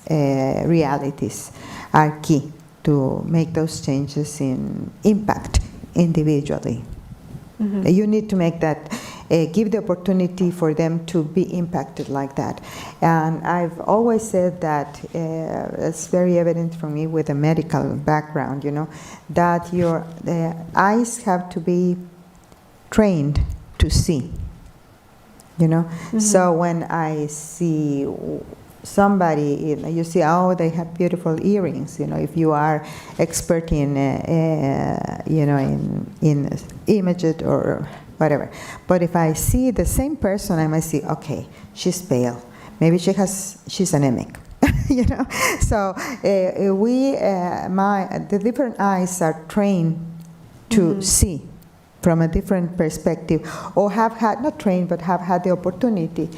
realities are key to make those changes in impact individually. Mm-hmm. You need to make that, give the opportunity for them to be impacted like that. And I've always said that it's very evident for me with a medical background, that your eyes have to be trained to see, Mm-hmm. So when I see somebody, you see, oh, they have beautiful earrings. If you are expert in, in images or whatever. But if I see the same person, I might see, okay, she's pale. Maybe she's anemic. So the different eyes are trained to see from a different perspective, or have had, not trained, but have had the opportunity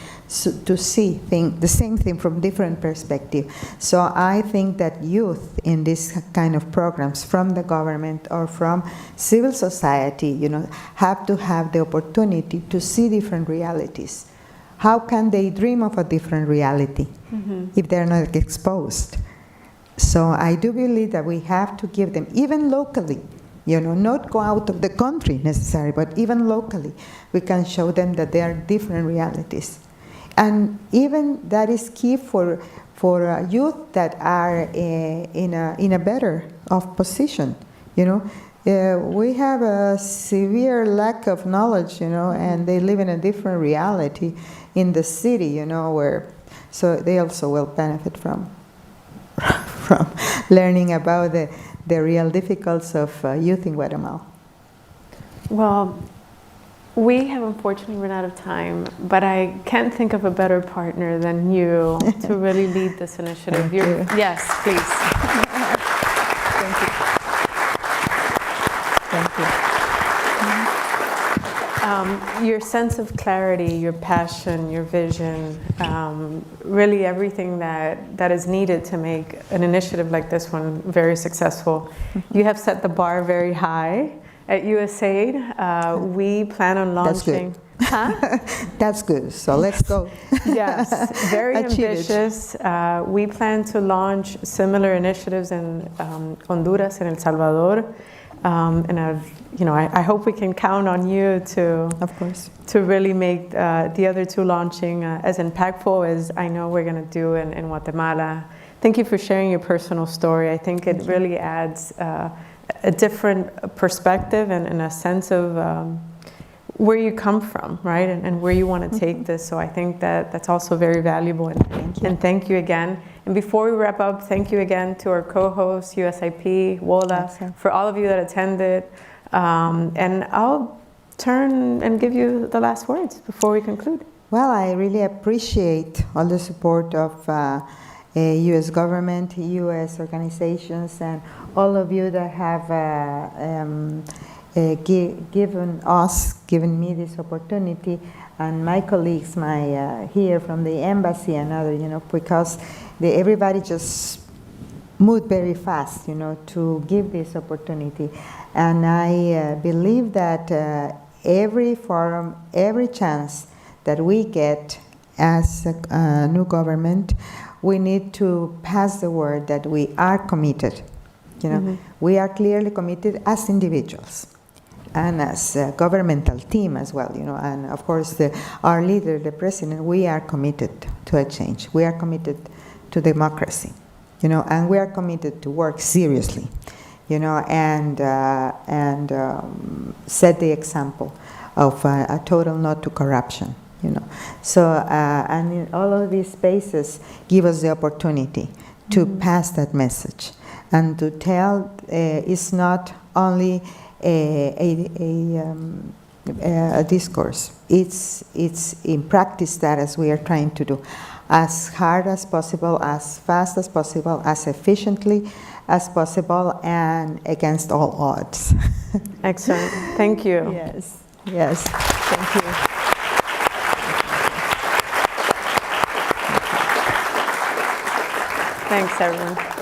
to see the same thing from different perspective. So I think that youth in this kind of programs from the government or from civil society, have to have the opportunity to see different realities. How can they dream of a different reality if they're not exposed? So I do believe that we have to give them, even locally, not go out of the country necessarily, but even locally, we can show them that there are different realities. And even that is key for youth that are in a better off position. We have a severe lack of knowledge, and they live in a different reality in the city, so they also will benefit from learning about the real difficulties of youth in Guatemala. Well, we have unfortunately run out of time, but I can't think of a better partner than you to really lead this initiative. Thank you. Yes, please. Thank you. Thank you. Your sense of clarity, your passion, your vision, really everything that is needed to make an initiative like this one very successful. You have set the bar very high at USAID. We plan on launching. That's good. That's good. So let's go. Yes, very ambitious. We plan to launch similar initiatives in Honduras and El Salvador. And I hope we can count on you to, of course, to really make the other two launching as impactful as I know we're going to do in Guatemala. Thank you for sharing your personal story. I think it really adds a different perspective and a sense of where you come from, right, and where you want to take this. So I think that's also very valuable. And thank you again. And before we wrap up, thank you again to our co-hosts, USIP, WOLA, for all of you that attended. And I'll turn and give you the last words before we conclude. Well, I really appreciate all the support of U.S. government, U.S. organizations, and all of you that have given me this opportunity, and my colleagues, here from the embassy and other, because everybody just moved very fast, to give this opportunity. And I believe that every forum, every chance that we get as a new government, we need to pass the word that we are committed. We are clearly committed as individuals and as a governmental team as well, and of course our leader, the president, we are committed to a change. We are committed to democracy, and we are committed to work seriously, and set the example of a total no to corruption, So, and in all of these spaces give us the opportunity to pass that message and to tell it's not only a discourse. It's in practice that as we are trying to do, as hard as possible, as fast as possible, as efficiently as possible, and against all odds. Excellent. Thank you. Yes. Yes. Thank you. Thanks, everyone.